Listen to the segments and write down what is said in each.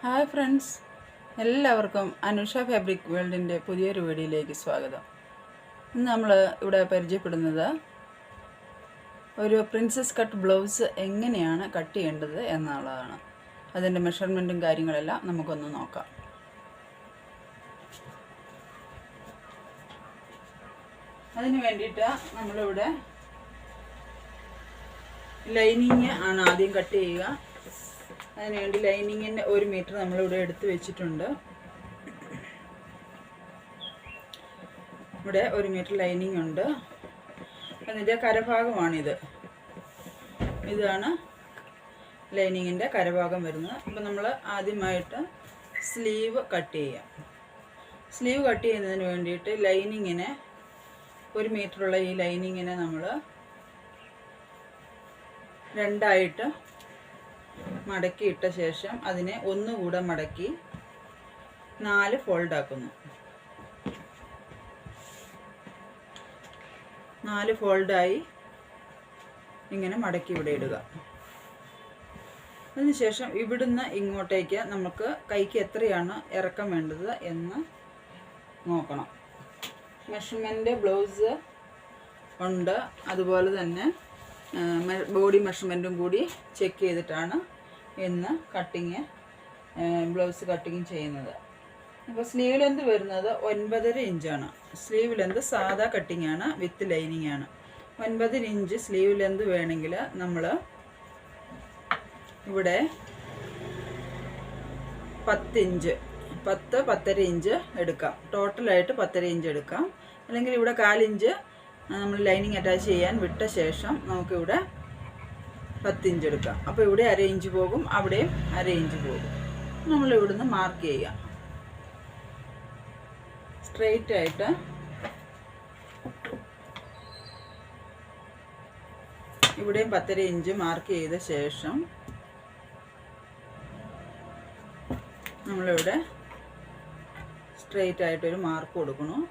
Hi friends, എല്ലാവർക്കും Anusha fabric വേൾഡിൻ്റെ പുതിയൊരു വീഡിയോയിലേക്ക് സ്വാഗതം. ഇന്ന് നമ്മൾ ഇവിടെ പരിചയപ്പെടുന്നത് ഒരു പ്രിൻസസ് കട്ട് ബ്ലൗസ് എങ്ങനെയാണ് കട്ട് ചെയ്യേണ്ടത് എന്നുള്ളതാണ്. അതിൻ്റെ മെഷർമെൻറ്റും കാര്യങ്ങളെല്ലാം നമുക്കൊന്ന് നോക്കാം. അതിന് വേണ്ടിയിട്ട് നമ്മളിവിടെ ലൈനിങ് ആണ് ആദ്യം കട്ട് ചെയ്യുക. അതിനുവേണ്ടി ലൈനിങ്ങിൻ്റെ 1 മീറ്റർ നമ്മളിവിടെ എടുത്ത് വെച്ചിട്ടുണ്ട്. ഇവിടെ 1 മീറ്റർ ലൈനിങ് ഉണ്ട്. അതിൻ്റെ കരഭാഗമാണിത്. ഇതാണ് ലൈനിങ്ങിൻ്റെ കരഭാഗം വരുന്നത്. അപ്പോൾ നമ്മൾ ആദ്യമായിട്ട് സ്ലീവ് കട്ട് ചെയ്യാം. സ്ലീവ് കട്ട് ചെയ്യുന്നതിന് വേണ്ടിയിട്ട് ലൈനിങ്ങിനെ 1 മീറ്ററുള്ള ഈ ലൈനിങ്ങിനെ നമ്മൾ രണ്ടായിട്ട് മടക്കി ഇട്ട ശേഷം അതിനെ ഒന്നുകൂടെ മടക്കി 4 ഫോൾഡ് ആക്കുന്നു. 4 ഫോൾഡായി ഇങ്ങനെ മടക്കി ഇവിടെ ഇടുക. അതിനുശേഷം ഇവിടുന്ന് ഇങ്ങോട്ടേക്ക് നമുക്ക് കൈക്ക് എത്രയാണ് ഇറക്കം വേണ്ടത് എന്ന് നോക്കണം. മെഷർമെൻറ്റ് ബ്ലൗസ് ഉണ്ട്, അതുപോലെ തന്നെ ബോഡി മെഷർമെൻറ്റും കൂടി ചെക്ക് ചെയ്തിട്ടാണ് ഇന്ന് ബ്ലൗസ് കട്ടിങ് ചെയ്യുന്നത്. അപ്പോൾ സ്ലീവ് ലെന്ത് വരുന്നത് 9.5 ഇഞ്ചാണ്. സ്ലീവ് ലെന്ത് സാധാ കട്ടിങ് ആണ്, വിത്ത് ലൈനിങ് ആണ്. 9 ഇഞ്ച് സ്ലീവ് ലെന്ത് വേണമെങ്കിൽ നമ്മൾ ഇവിടെ 10 ഇഞ്ച് 10-10.5 ഇഞ്ച് എടുക്കാം. ടോട്ടലായിട്ട് 10.5 ഇഞ്ച് എടുക്കാം. അല്ലെങ്കിൽ ഇവിടെ 1/4 ഇഞ്ച് നമ്മൾ ലൈനിങ് അറ്റാച്ച് ചെയ്യാൻ വിട്ട ശേഷം നമുക്കിവിടെ 10 ഇഞ്ച് എടുക്കാം. അപ്പോൾ ഇവിടെ 1/2 ഇഞ്ച് പോകും, അവിടെയും 1/2 ഇഞ്ച് പോകും. നമ്മൾ ഇവിടുന്ന് മാർക്ക് ചെയ്യാം. സ്ട്രെയിറ്റ് ആയിട്ട് ഇവിടെയും 10.5 ഇഞ്ച് മാർക്ക് ചെയ്ത ശേഷം നമ്മളിവിടെ സ്ട്രെയിറ്റ് ആയിട്ടൊരു മാർക്ക് കൊടുക്കണം.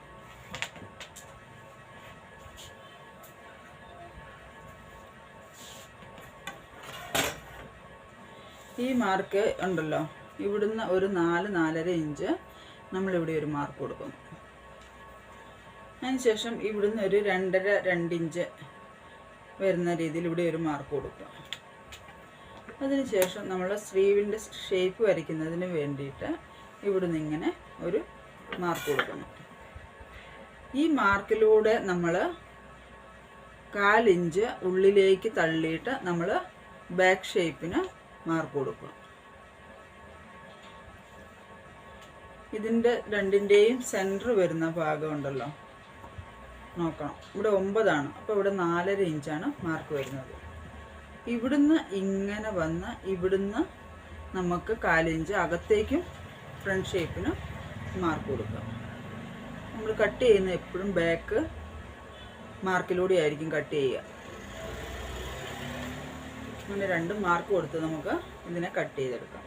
ഈ മാർക്ക് ഉണ്ടല്ലോ, ഇവിടുന്ന് ഒരു 4-4.5 ഇഞ്ച് നമ്മളിവിടെ ഒരു മാർക്ക് കൊടുക്കുന്നു. അതിനുശേഷം ഇവിടുന്ന് ഒരു 2.5-2 ഇഞ്ച് വരുന്ന രീതിയിൽ ഇവിടെ ഒരു മാർക്ക് കൊടുക്കുക. അതിനുശേഷം നമ്മൾ സ്ലീവിൻ്റെ ഷേപ്പ് വരയ്ക്കുന്നതിന് വേണ്ടിയിട്ട് ഇവിടുന്ന് ഇങ്ങനെ ഒരു മാർക്ക് കൊടുക്കുന്നു. ഈ മാർക്കിലൂടെ നമ്മൾ 1/4 ഇഞ്ച് ഉള്ളിലേക്ക് തള്ളിയിട്ട് നമ്മൾ ബാക്ക് ഷേപ്പിന് മാർക്ക് കൊടുക്കുക. ഇതിൻ്റെ രണ്ടിൻ്റെയും സെൻറ്റർ വരുന്ന ഭാഗം ഉണ്ടല്ലോ, നോക്കണം. ഇവിടെ 9 ആണ്, അപ്പോൾ ഇവിടെ 4.5 ഇഞ്ചാണ് മാർക്ക് വരുന്നത്. ഇവിടുന്ന് ഇങ്ങനെ വന്ന് ഇവിടുന്ന് നമുക്ക് 1/4 ഇഞ്ച് അകത്തേക്കും ഫ്രണ്ട് ഷേപ്പിന് മാർക്ക് കൊടുക്കുക. നമ്മൾ കട്ട് ചെയ്യുന്ന എപ്പോഴും ബാക്ക് മാർക്കിലൂടെ ആയിരിക്കും കട്ട് ചെയ്യുക. അങ്ങനെ 2 മാർക്ക് കൊടുത്ത് നമുക്ക് ഇതിനെ കട്ട് ചെയ്തെടുക്കാം.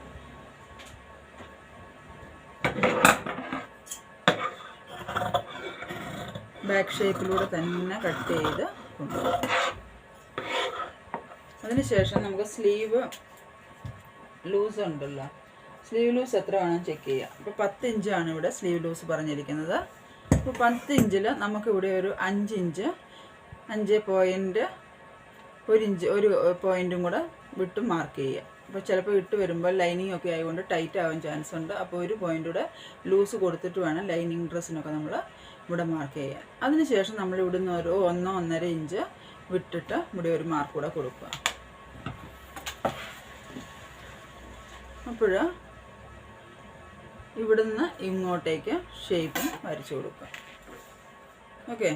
ബാക്ക് ഷേപ്പിലൂടെ തന്നെ കട്ട് ചെയ്ത് കൊണ്ടുപോകാം. അതിനുശേഷം നമുക്ക് സ്ലീവ് ലൂസ് ഉണ്ടല്ലോ, സ്ലീവ് ലൂസ് എത്ര വേണം ചെക്ക് ചെയ്യുക. അപ്പോൾ 10 ഇഞ്ചാണ് ഇവിടെ സ്ലീവ് ലൂസ് പറഞ്ഞിരിക്കുന്നത്. അപ്പോൾ 10 ഇഞ്ചിൽ നമുക്കിവിടെ ഒരു 5 ഇഞ്ച് 5.1 ഇഞ്ച് ഒരു പോയിൻറ്റും കൂടെ വിട്ട് മാർക്ക് ചെയ്യുക. അപ്പോൾ ചിലപ്പോൾ ഇട്ട് വരുമ്പോൾ ലൈനിങ് ഒക്കെ ആയതുകൊണ്ട് ടൈറ്റ് ആവാൻ ചാൻസ് ഉണ്ട്. അപ്പോൾ ഒരു പോയിൻ്റ് കൂടെ ലൂസ് കൊടുത്തിട്ട് വേണം ലൈനിങ് ഡ്രസ്സിനൊക്കെ നമ്മൾ ഇവിടെ മാർക്ക് ചെയ്യാൻ. അതിനുശേഷം നമ്മൾ ഇവിടുന്ന് ഒരു 1-1.5 ഇഞ്ച് വിട്ടിട്ട് ഇവിടെ ഒരു മാർക്ക് കൂടെ കൊടുക്കുക. അപ്പോൾ ഇവിടുന്ന് ഇങ്ങോട്ടേക്ക് ഷേപ്പും വരച്ചു കൊടുക്കുക. ഓക്കെ,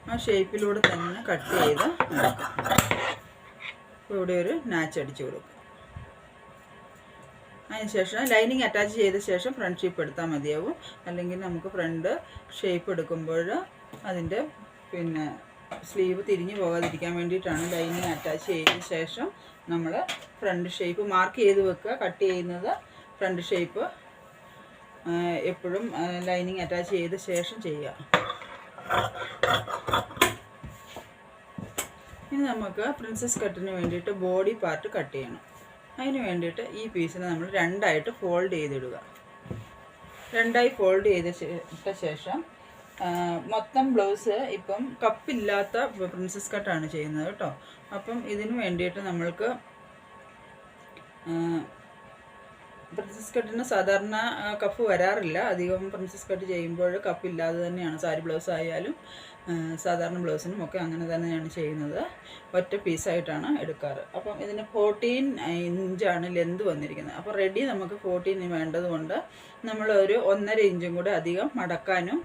ആ ഷേപ്പിലൂടെ തന്നെ കട്ട് ചെയ്ത് എടുക്കാം. അപ്പോൾ ഇവിടെ ഒരു നാച്ച് അടിച്ചു കൊടുക്കുക. അതിനുശേഷം ലൈനിങ് അറ്റാച്ച് ചെയ്ത ശേഷം ഫ്രണ്ട് ഷേപ്പ് എടുത്താൽ മതിയാവും. അല്ലെങ്കിൽ നമുക്ക് ഫ്രണ്ട് ഷേപ്പ് എടുക്കുമ്പോൾ അതിൻ്റെ സ്ലീവ് തിരിഞ്ഞു പോകാതിരിക്കാൻ വേണ്ടിയിട്ടാണ് ലൈനിങ് അറ്റാച്ച് ചെയ്ത ശേഷം നമ്മൾ ഫ്രണ്ട് ഷേപ്പ് മാർക്ക് ചെയ്ത് വെക്കുക. കട്ട് ചെയ്യുന്നത് ഫ്രണ്ട് ഷേപ്പ് എപ്പോഴും ലൈനിങ് അറ്റാച്ച് ചെയ്ത ശേഷം ചെയ്യുക. ഇനി നമുക്ക് പ്രിൻസസ് കട്ടിന് വേണ്ടിയിട്ട് ബോഡി പാർട്ട് കട്ട് ചെയ്യണം. അതിന് വേണ്ടിയിട്ട് ഈ പീസിനെ നമ്മൾ രണ്ടായിട്ട് ഫോൾഡ് ചെയ്തിടുക. രണ്ടായി ഫോൾഡ് ചെയ്ത ശേഷം മൊത്തം ബ്ലൗസ് ഇപ്പം കപ്പില്ലാത്ത പ്രിൻസസ് കട്ടാണ് ചെയ്യുന്നത് കേട്ടോ. അപ്പം ഇതിന് വേണ്ടിയിട്ട് നമ്മൾക്ക് പ്രിൻസസ് കട്ടിന് സാധാരണ കപ്പ് വരാറില്ല. അധികം പ്രിൻസസ് കട്ട് ചെയ്യുമ്പോൾ കപ്പില്ലാതെ തന്നെയാണ്. സാരി ബ്ലൗസ് ആയാലും സാധാരണ ബ്ലൗസിനും ഒക്കെ അങ്ങനെ തന്നെയാണ് ചെയ്യുന്നത്. ഒറ്റ പീസായിട്ടാണ് എടുക്കാറ്. അപ്പം ഇതിന് 14 ഇഞ്ചാണ് ലെന്ത് വന്നിരിക്കുന്നത്. അപ്പോൾ റെഡി നമുക്ക് 14 വേണ്ടതുകൊണ്ട് നമ്മൾ ഒരു 1.5 ഇഞ്ചും കൂടെ അധികം മടക്കാനും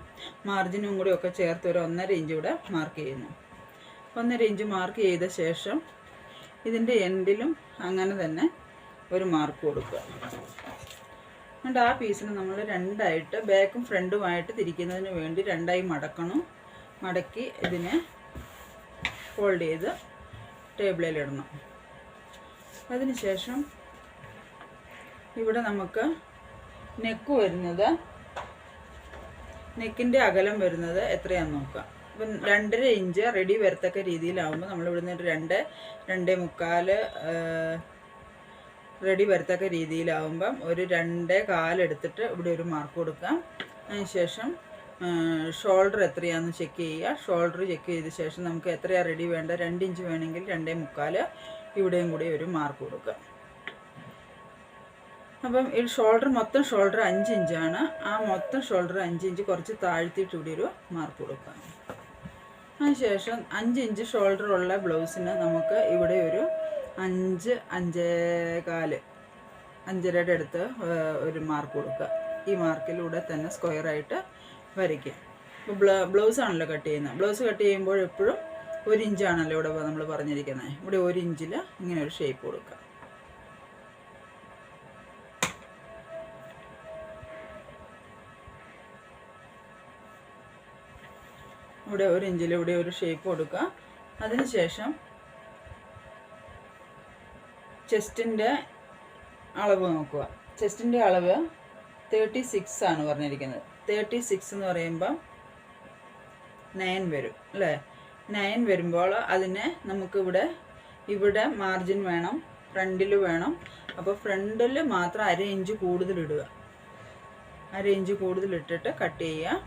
മാർജിനും കൂടി ഒക്കെ ചേർത്ത് ഒരു 1.5 ഇഞ്ച് കൂടെ മാർക്ക് ചെയ്യുന്നു. 1.5 ഇഞ്ച് മാർക്ക് ചെയ്ത ശേഷം ഇതിൻ്റെ എൻഡിലും അങ്ങനെ തന്നെ ഒരു മാർക്ക് കൊടുക്കുക. എന്നിട്ട് ആ പീസിന് നമ്മൾ രണ്ടായിട്ട് ബാക്കും ഫ്രണ്ടുമായിട്ട് തിരിക്കുന്നതിന് വേണ്ടി രണ്ടായി മടക്കണം. മടക്കി ഇതിനെ ഫോൾഡ് ചെയ്ത് ടേബിളിലിടണം. അതിന് ശേഷം ഇവിടെ നമുക്ക് നെക്ക് വരുന്നത്, നെക്കിൻ്റെ അകലം വരുന്നത് എത്രയാണെന്ന് നോക്കാം. അപ്പം 2.5 ഇഞ്ച് റെഡി വരത്തക്ക രീതിയിലാവുമ്പോൾ നമ്മളിവിടുന്ന് 2.25 റെഡി വരത്തക്ക രീതിയിലാവുമ്പം ഒരു 2.25 എടുത്തിട്ട് ഇവിടെ ഒരു മാർക്ക് കൊടുക്കാം. അതിനുശേഷം ഷോൾഡർ എത്രയാണെന്ന് ചെക്ക് ചെയ്യുക. ഷോൾഡർ ചെക്ക് ചെയ്ത ശേഷം നമുക്ക് എത്രയാണ് റെഡി വേണ്ട, 2 ഇഞ്ച് വേണമെങ്കിൽ 2.25 ഇവിടെയും കൂടി ഒരു മാർക്ക് കൊടുക്കുക. അപ്പം ഈ മൊത്തം ഷോൾഡർ 5 ഇഞ്ചാണ്. ആ മൊത്തം ഷോൾഡർ 5 ഇഞ്ച് കുറച്ച് താഴ്ത്തിയിട്ട് ഇവിടെ ഒരു മാർക്ക് കൊടുക്കുക. അതിനുശേഷം 5 ഇഞ്ച് ഷോൾഡർ ഉള്ള ബ്ലൗസിന് നമുക്ക് ഇവിടെ ഒരു 5, 5.25, 5.5 അടുത്ത് ഒരു മാർക്ക് കൊടുക്കുക. ഈ മാർക്കിലൂടെ തന്നെ സ്ക്വയറായിട്ട് വരയ്ക്കുക. ഇപ്പോൾ ബ്ലൗസാണല്ലോ കട്ട് ചെയ്യുന്നത്. ബ്ലൗസ് കട്ട് ചെയ്യുമ്പോൾ എപ്പോഴും 1 ഇഞ്ചാണല്ലോ ഇവിടെ നമ്മൾ പറഞ്ഞിരിക്കുന്നത്. ഇവിടെ 1 ഇഞ്ചിൽ ഇങ്ങനെ ഒരു ഷേപ്പ് കൊടുക്കുക. ഇവിടെ 1 ഇഞ്ചിൽ ഇവിടെ ഒരു ഷേപ്പ് കൊടുക്കുക. അതിനുശേഷം ചെസ്റ്റിൻ്റെ അളവ് നോക്കുക. ചെസ്റ്റിൻ്റെ അളവ് 36 ആണ് പറഞ്ഞിരിക്കുന്നത്. 36 എന്ന് പറയുമ്പം 9 വരും അല്ലേ. 9 വരുമ്പോൾ അതിനെ നമുക്കിവിടെ മാർജിൻ വേണം, ഫ്രണ്ടിൽ വേണം. അപ്പോൾ ഫ്രണ്ടിൽ മാത്രം 1/2 ഇഞ്ച് കൂടുതലിടുക. 1/2 ഇഞ്ച് കൂടുതലിട്ടിട്ട് കട്ട് ചെയ്യുക.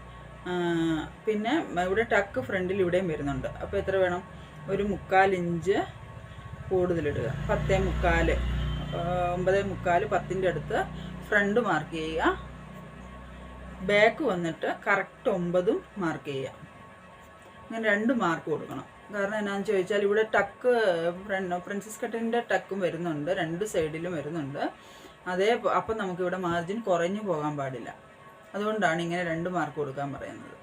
പിന്നെ ഇവിടെ ടക്ക് ഫ്രണ്ടിൽ ഇവിടെയും വരുന്നുണ്ട്. അപ്പോൾ എത്ര വേണം, ഒരു 1/4 ഇഞ്ച് കൂടുതലിടുക. 10.25, 9.25, 10ൻ്റെ അടുത്ത് ഫ്രണ്ട് മാർക്ക് ചെയ്യുക. ബാക്ക് വന്നിട്ട് കറക്റ്റ് 9 മാർക്ക് ചെയ്യുക. അങ്ങനെ 2 മാർക്ക് കൊടുക്കണം. കാരണം എന്നാന്ന് ചോദിച്ചാൽ ഇവിടെ ടക്ക് പ്രിൻസസ് കട്ടിൻ്റെ ടക്കും വരുന്നുണ്ട്, 2 സൈഡിലും വരുന്നുണ്ട്. അപ്പം നമുക്കിവിടെ മാർജിൻ കുറഞ്ഞു പോകാൻ പാടില്ല. അതുകൊണ്ടാണ് ഇങ്ങനെ 2 മാർക്ക് കൊടുക്കാൻ പറയുന്നത്.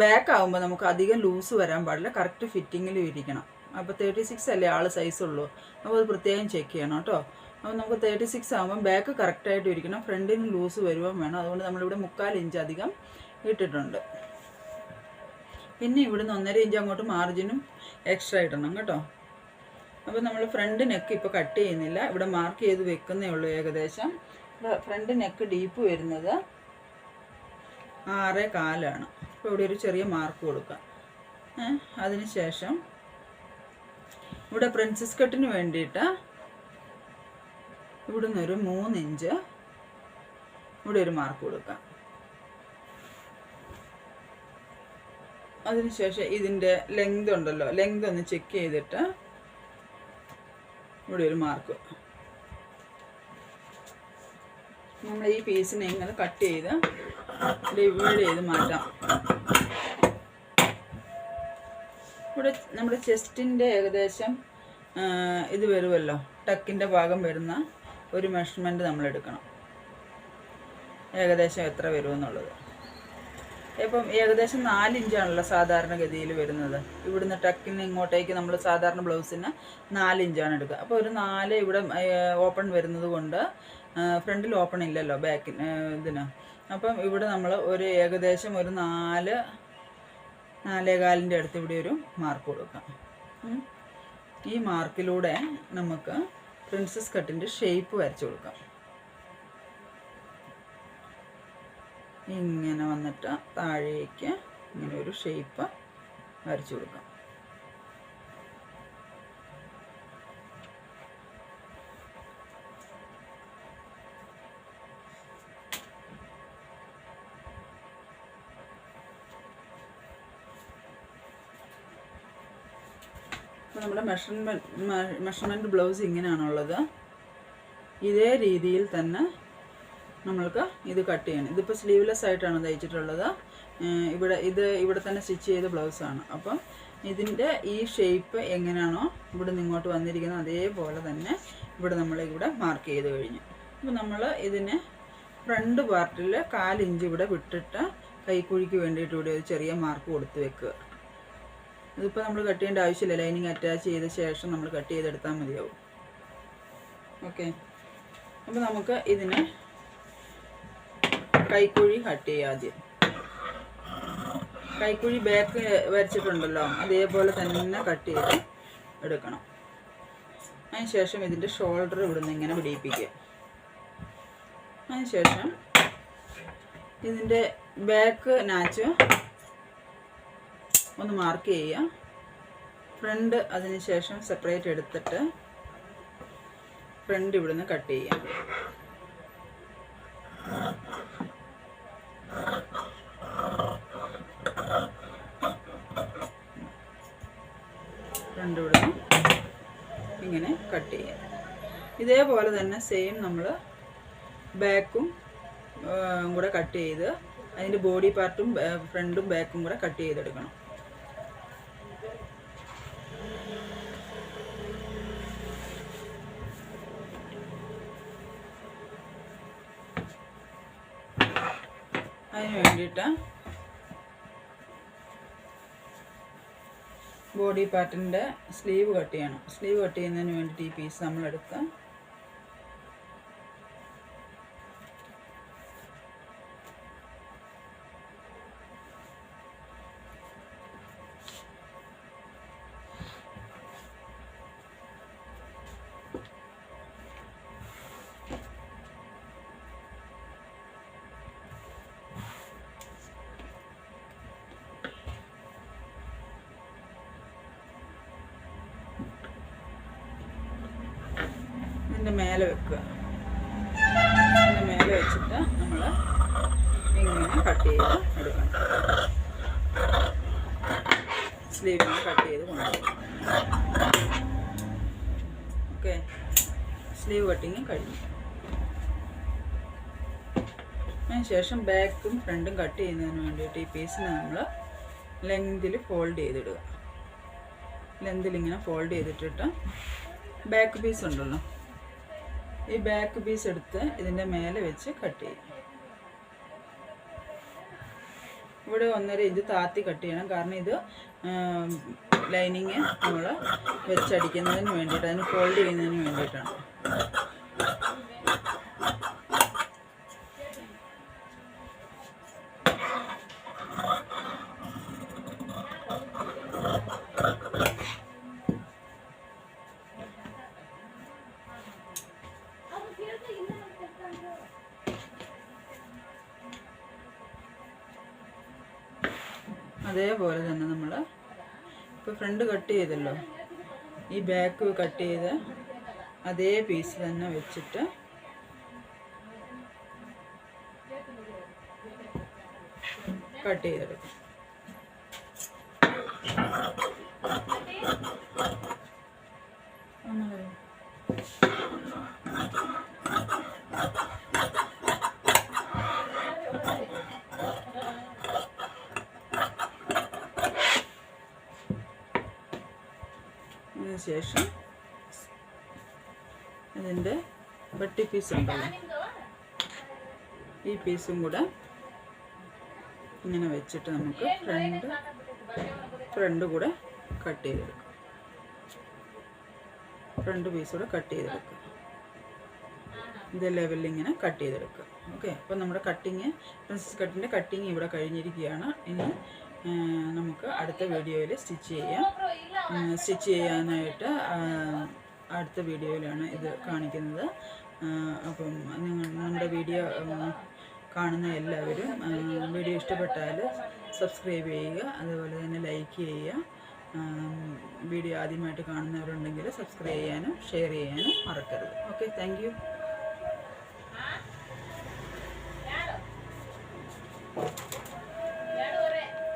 ബാക്ക് ആകുമ്പോൾ നമുക്ക് അധികം ലൂസ് വരാൻ പാടില്ല, കറക്റ്റ് ഫിറ്റിങ്ങിലും ഇരിക്കണം. അപ്പോൾ 36 അല്ലേ ആൾ സൈസുള്ളൂ. അപ്പോൾ അത് പ്രത്യേകം ചെക്ക് ചെയ്യണം കേട്ടോ. അപ്പോൾ നമുക്ക് 36 ആകുമ്പം ബാക്ക് കറക്റ്റായിട്ട് ഇരിക്കണം, ഫ്രണ്ടിന് ലൂസ് വരുവാൻ വേണം. അതുകൊണ്ട് നമ്മളിവിടെ 1/4 ഇഞ്ച് അധികം ഇട്ടിട്ടുണ്ട്. പിന്നെ ഇവിടുന്ന് 1.5 ഇഞ്ച് അങ്ങോട്ട് മാർജിനും എക്സ്ട്രാ ഇടണം കേട്ടോ. അപ്പോൾ നമ്മൾ ഫ്രണ്ട് നെക്ക് ഇപ്പോൾ കട്ട് ചെയ്യുന്നില്ല, ഇവിടെ മാർക്ക് ചെയ്ത് വെക്കുന്നേ ഉള്ളൂ. ഏകദേശം ഫ്രണ്ട് നെക്ക് ഡീപ്പ് വരുന്നത് 6.25 ആണ്. അപ്പോൾ ഇവിടെ ഒരു ചെറിയ മാർക്ക് കൊടുക്കാം. അതിന് ശേഷം ഇവിടെ പ്രിൻസസ് കട്ടിന് വേണ്ടിയിട്ട് ഇവിടുന്ന് ഒരു 3 ഇഞ്ച് ഇവിടെ ഒരു മാർക്ക് കൊടുക്കാം. അതിനുശേഷം ഇതിൻ്റെ ലെങ്ത് ഉണ്ടല്ലോ, ലെങ്ത് ഒന്ന് ചെക്ക് ചെയ്തിട്ട് ഇവിടെ ഒരു മാർക്ക്. നമ്മൾ ഈ പീസിനെ ഇങ്ങനെ കട്ട് ചെയ്ത് ഡിവൈഡ് ചെയ്ത് മാറ്റാം. ഇവിടെ നമ്മുടെ ചെസ്റ്റിൻ്റെ ഏകദേശം ഇത് വരുമല്ലോ, ടക്കിൻ്റെ ഭാഗം വരുന്ന ഒരു മെഷർമെൻറ്റ് നമ്മൾ എടുക്കണം. ഏകദേശം എത്ര വരുമെന്നുള്ളത്. ഇപ്പം ഏകദേശം 4 ഇഞ്ചാണല്ലോ സാധാരണഗതിയിൽ വരുന്നത്. ഇവിടുന്ന് ടക്കിന് ഇങ്ങോട്ടേക്ക് നമ്മൾ സാധാരണ ബ്ലൗസിന് 4 ഇഞ്ചാണ് എടുക്കുക. അപ്പോൾ ഒരു 4 ഇവിടെ ഓപ്പൺ വരുന്നത് കൊണ്ട് ഫ്രണ്ടിൽ ഓപ്പൺ ഇല്ലല്ലോ ബാക്കിന് ഇതിന്. അപ്പം ഇവിടെ നമ്മൾ ഒരു ഏകദേശം ഒരു 4-4.25 അടുത്ത് ഇവിടെ ഒരു മാർക്ക് കൊടുക്കാം. ഈ മാർക്കിലൂടെ നമുക്ക് പ്രിൻസസ് കട്ടിൻ്റെ ഷേപ്പ് വരച്ചു കൊടുക്കാം. ഇങ്ങനെ വന്നിട്ട് താഴേക്ക് ഇങ്ങനെ ഒരു ഷേപ്പ് വരച്ചു കൊടുക്കാം. അപ്പോൾ നമ്മുടെ മെഷർമെൻറ്റ് ബ്ലൗസ് ഇങ്ങനെയാണുള്ളത്. ഇതേ രീതിയിൽ തന്നെ നമ്മൾക്ക് ഇത് കട്ട് ചെയ്യണം. ഇതിപ്പോൾ സ്ലീവ്ലെസ് ആയിട്ടാണ് തയ്ച്ചിട്ടുള്ളത്. ഇവിടെ തന്നെ സ്റ്റിച്ച് ചെയ്ത ബ്ലൗസാണ്. അപ്പം ഇതിൻ്റെ ഈ ഷേപ്പ് എങ്ങനെയാണോ ഇവിടെ നിന്ന് ഇങ്ങോട്ട് വന്നിരിക്കുന്നത് അതേപോലെ തന്നെ നമ്മളിവിടെ മാർക്ക് ചെയ്ത് കഴിഞ്ഞു. അപ്പോൾ നമ്മൾ ഇതിന് ഫ്രണ്ട് പാർട്ടിൽ 1/4 ഇഞ്ച് ഇവിടെ വിട്ടിട്ട് കൈക്കുഴിക്ക് വേണ്ടിയിട്ട് ഇവിടെ ഒരു ചെറിയ മാർക്ക് കൊടുത്ത് വെക്കുക. ഇതിപ്പോൾ നമ്മൾ കട്ട് ചെയ്യേണ്ട ആവശ്യമില്ല. ലൈനിങ് അറ്റാച്ച് ചെയ്ത ശേഷം നമ്മൾ കട്ട് ചെയ്തെടുത്താൽ മതിയാവും. ഓക്കെ, അപ്പോൾ നമുക്ക് ഇതിന് കൈക്കുഴി കട്ട് ചെയ്യാം. ആദ്യം കൈക്കുഴി ബാക്ക് വരച്ചിട്ടുണ്ടല്ലോ അതേപോലെ തന്നെ കട്ട് ചെയ്ത് എടുക്കണം. അതിനുശേഷം ഇതിൻ്റെ ഷോൾഡർ ഇവിടുന്ന് ഇങ്ങനെ പിടിപ്പിക്കുക. അതിനുശേഷം ഇതിൻ്റെ ബാക്ക് നാച്ച് ഒന്ന് മാർക്ക് ചെയ്യുക. ഫ്രണ്ട് അതിനുശേഷം സെപ്പറേറ്റ് എടുത്തിട്ട് ഫ്രണ്ട് ഇവിടുന്ന് കട്ട് ചെയ്യാം. ഫ്രണ്ട് ഇവിടുന്ന് ഇങ്ങനെ കട്ട് ചെയ്യാം. ഇതേപോലെ തന്നെ സെയിം നമ്മൾ ബാക്കും കൂടെ കട്ട് ചെയ്ത് അതിൻ്റെ ബോഡി പാർട്ടും ഫ്രണ്ടും ബാക്കും കൂടെ കട്ട് ചെയ്തെടുക്കണം. അതിന് വേണ്ടിയിട്ട് ബോഡി പാർട്ടിൻ്റെ സ്ലീവ് കട്ട് ചെയ്യണം. സ്ലീവ് കട്ട് ചെയ്യുന്നതിന് വേണ്ടിയിട്ട് ഈ പീസ് നമ്മളെടുക്കുക. ഇതിൻ്റെ മേലെ വെക്കുക. ഇതിൻ്റെ മേലെ വെച്ചിട്ട് നമ്മൾ ഇങ്ങനെ കട്ട് ചെയ്ത് എടുക്കണം. സ്ലീവിനെ കട്ട് ചെയ്ത് കൊണ്ടുപോകും. ഓക്കെ, സ്ലീവ് കട്ടിങ് കഴിഞ്ഞു. അതിനുശേഷം ബാക്കും ഫ്രണ്ടും കട്ട് ചെയ്യുന്നതിന് വേണ്ടിയിട്ട് ഈ പീസിനെ നമ്മൾ ലെങ്തിൽ ഫോൾഡ് ചെയ്തിടുക. ലെങ്തിൽ ഇങ്ങനെ ഫോൾഡ് ചെയ്തിട്ടിട്ട് ബാക്ക് പീസ് ഉണ്ടല്ലോ, ഈ ബാക്ക് പീസ് എടുത്ത് ഇതിൻ്റെ മേലെ വെച്ച് കട്ട് ചെയ്യും. ഇവിടെ 1.5 ഇഞ്ച് താത്തി കട്ട് ചെയ്യണം. കാരണം ഇത് ലൈനിങ് നമ്മൾ വെച്ചടിക്കുന്നതിന് വേണ്ടിയിട്ട്, അതിന് ഫോൾഡ് ചെയ്യുന്നതിന് വേണ്ടിയിട്ടാണ്. അതേപോലെ തന്നെ നമ്മൾ ഇപ്പോൾ ഫ്രണ്ട് കട്ട് ചെയ്തല്ലോ, ഈ ബാക്ക് കട്ട് ചെയ്ത് അതേ പീസ് തന്നെ വെച്ചിട്ട് കട്ട് ചെയ്തെടുക്കും. അതിനുശേഷം ഇതിൻ്റെ ബട്ടി പീസ് ഉണ്ടല്ലോ, ഈ പീസും കൂടെ ഇങ്ങനെ വെച്ചിട്ട് നമുക്ക് ഫ്രണ്ട് കൂടെ കട്ട് ചെയ്തെടുക്കാം. ഫ്രണ്ട് പീസ് കൂടെ കട്ട് ചെയ്തെടുക്കുക. ഇത് ലെവലിൽ ഇങ്ങനെ കട്ട് ചെയ്തെടുക്കുക. ഓക്കെ, അപ്പോൾ നമ്മുടെ കട്ടിങ്, പ്രിൻസസ് കട്ടിൻ്റെ കട്ടിങ് ഇവിടെ കഴിഞ്ഞിരിക്കുകയാണ്. ഇനി നമുക്ക് അടുത്ത വീഡിയോയിൽ സ്റ്റിച്ച് ചെയ്യാനായിട്ട് അടുത്ത വീഡിയോയിലാണ് ഇത് കാണിക്കുന്നത്. അപ്പം നമ്മുടെ വീഡിയോ കാണുന്ന എല്ലാവരും വീഡിയോ ഇഷ്ടപ്പെട്ടാൽ സബ്സ്ക്രൈബ് ചെയ്യുക, അതുപോലെ തന്നെ ലൈക്ക് ചെയ്യുക. വീഡിയോ ആദ്യമായിട്ട് കാണുന്നവരുണ്ടെങ്കിൽ സബ്സ്ക്രൈബ് ചെയ്യാനും ഷെയർ ചെയ്യാനും മറക്കരുത്. Okay, thank you.